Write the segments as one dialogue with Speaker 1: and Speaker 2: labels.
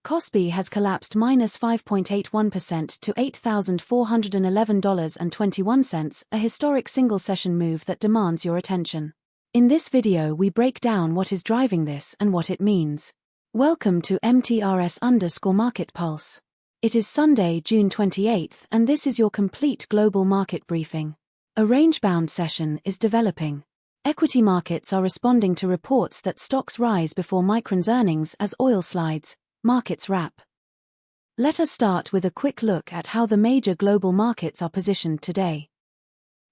Speaker 1: KOSPI has collapsed -5.81% to $8,411.21, a historic single-session move that demands your attention. In this video we break down what is driving this and what it means. Welcome to MTRS_Market Pulse. It is Sunday, June 28th, and this is your complete global market briefing. A range-bound session is developing. Equity markets are responding to reports that stocks rise before Micron's earnings as oil slides, markets wrap. Let us start with a quick look at how the major global markets are positioned today.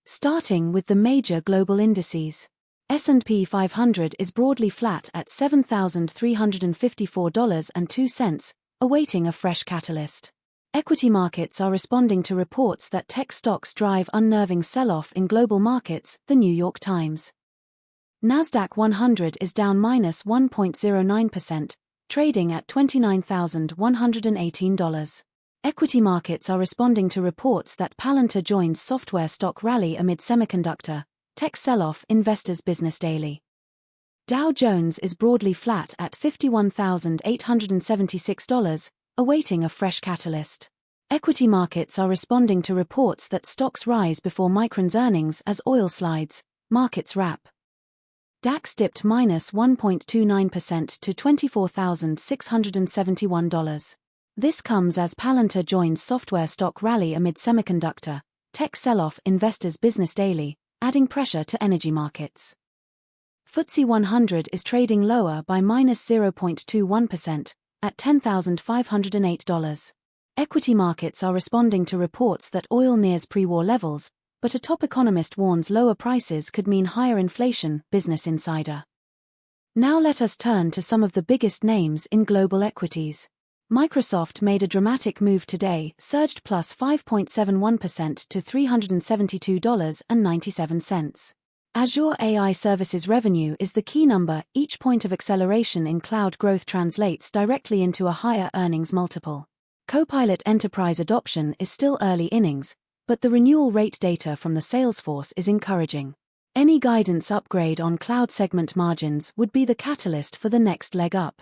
Speaker 1: Starting with the major global indices. S&P 500 is broadly flat at $7,354.02, awaiting a fresh catalyst. Equity markets are responding to reports that tech stocks drive unnerving sell-off in global markets, The New York Times. NASDAQ 100 is down -1.09%, trading at $29,118. Equity markets are responding to reports that Palantir joins software stock rally amid semiconductor, tech sell-off, Investors Business Daily. Dow Jones is broadly flat at $51,876, awaiting a fresh catalyst. Equity markets are responding to reports that stocks rise before Micron's earnings as oil slides, markets wrap. DAX dipped -1.29% to $24,671. This comes as Palantir joins software stock rally amid semiconductor, tech sell-off, Investors Business Daily, adding pressure to energy markets. FTSE 100 is trading lower by -0.21%, at $10,508. Equity markets are responding to reports that oil nears pre-war levels, but a top economist warns lower prices could mean higher inflation, Business Insider. Now let us turn to some of the biggest names in global equities. Microsoft made a dramatic move today, surged +5.71% to $372.97. Azure AI services revenue is the key number. Each point of acceleration in cloud growth translates directly into a higher earnings multiple. Copilot enterprise adoption is still early innings, but the renewal rate data from the sales force is encouraging. Any guidance upgrade on cloud segment margins would be the catalyst for the next leg up.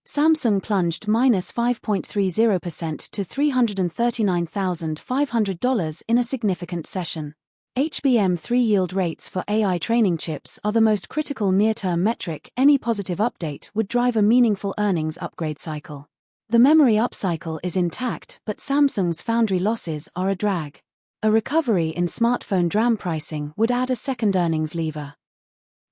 Speaker 1: Samsung plunged -5.30% to $339,500 in a significant session. HBM3 yield rates for AI training chips are the most critical near-term metric. Any positive update would drive a meaningful earnings upgrade cycle. The memory upcycle is intact, but Samsung's foundry losses are a drag. A recovery in smartphone DRAM pricing would add a second earnings lever.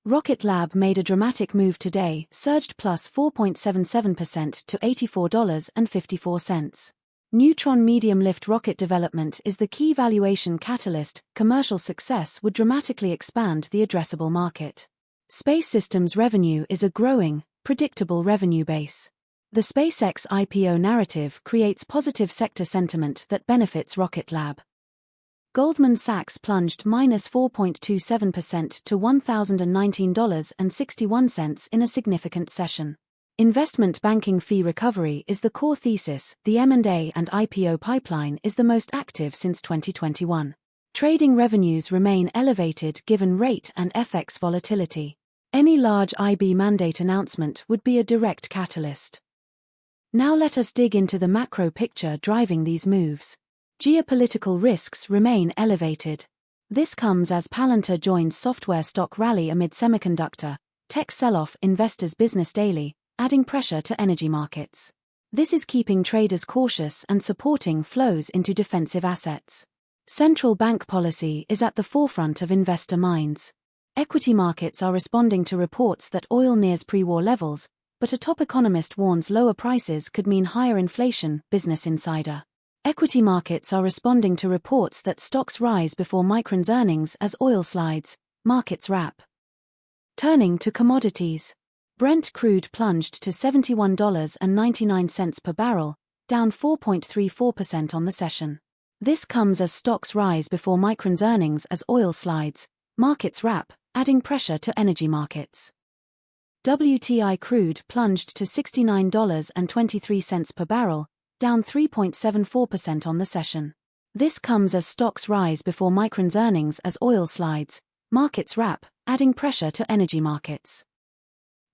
Speaker 1: Rocket Lab made a dramatic move today, surged +4.77% to $84.54. Neutron medium-lift rocket development is the key valuation catalyst. Commercial success would dramatically expand the addressable market. Space Systems revenue is a growing, predictable revenue base. The SpaceX IPO narrative creates positive sector sentiment that benefits Rocket Lab. Goldman Sachs plunged -4.27% to $1,019.61 in a significant session. Investment banking fee recovery is the core thesis. The M&A and IPO pipeline is the most active since 2021. Trading revenues remain elevated given rate and FX volatility. Any large IB mandate announcement would be a direct catalyst. Now let us dig into the macro picture driving these moves. Geopolitical risks remain elevated. This comes as Palantir joins software stock rally amid semiconductor, tech sell-off, Investors Business Daily, adding pressure to energy markets. This is keeping traders cautious and supporting flows into defensive assets. Central bank policy is at the forefront of investor minds. Equity markets are responding to reports that oil nears pre-war levels, but a top economist warns lower prices could mean higher inflation, Business Insider. Equity markets are responding to reports that stocks rise before Micron's earnings as oil slides, markets wrap. Turning to commodities. Brent crude plunged to $71.99 per barrel, down 4.34% on the session. This comes as stocks rise before Micron's earnings as oil slides, markets wrap, adding pressure to energy markets. WTI crude plunged to $69.23 per barrel, down 3.74% on the session. This comes as stocks rise before Micron's earnings as oil slides, markets wrap, adding pressure to energy markets.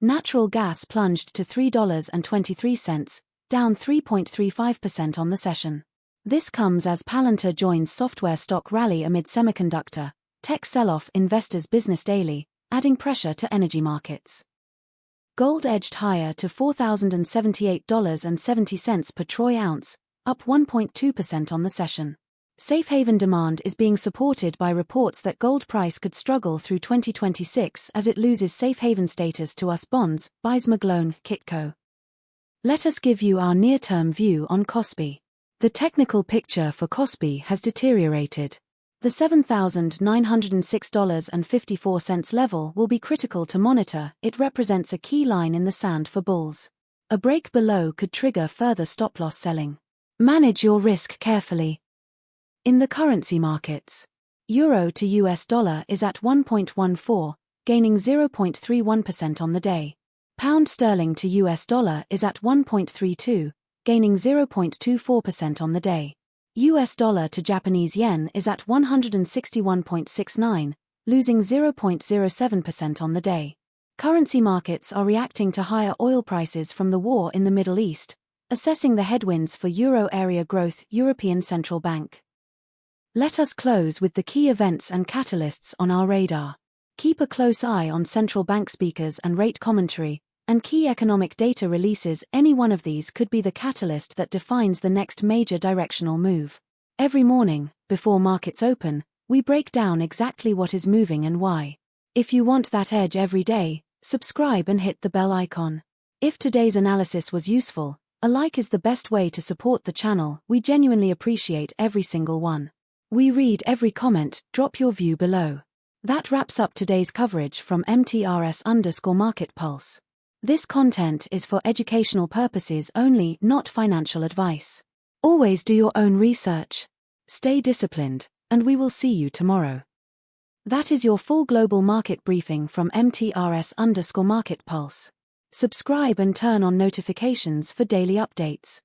Speaker 1: Natural gas plunged to $3.23, down 3.35% on the session. This comes as Palantir joins software stock rally amid semiconductor, tech sell-off investors' business daily, adding pressure to energy markets. Gold edged higher to $4,078.70 per troy ounce, up 1.2% on the session. Safe haven demand is being supported by reports that gold price could struggle through 2026 as it loses safe haven status to US bonds, buys McGlone, Kitco. Let us give you our near-term view on KOSPI. The technical picture for KOSPI has deteriorated. The $7,906.54 level will be critical to monitor. It represents a key line in the sand for bulls. A break below could trigger further stop-loss selling. Manage your risk carefully. In the currency markets, euro to US dollar is at 1.14, gaining 0.31% on the day. Pound sterling to US dollar is at 1.32, gaining 0.24% on the day. US dollar to Japanese yen is at 161.69, losing 0.07% on the day. Currency markets are reacting to higher oil prices from the war in the Middle East, assessing the headwinds for euro area growth. European Central Bank. Let us close with the key events and catalysts on our radar. Keep a close eye on central bank speakers and rate commentary, and key economic data releases. Any one of these could be the catalyst that defines the next major directional move. Every morning, before markets open, we break down exactly what is moving and why. If you want that edge every day, subscribe and hit the bell icon. If today's analysis was useful, a like is the best way to support the channel. We genuinely appreciate every single one. We read every comment. Drop your view below. That wraps up today's coverage from MTRS_Market Pulse. This content is for educational purposes only, not financial advice. Always do your own research. Stay disciplined, and we will see you tomorrow. That is your full global market briefing from MTRS_Market Pulse. Subscribe and turn on notifications for daily updates.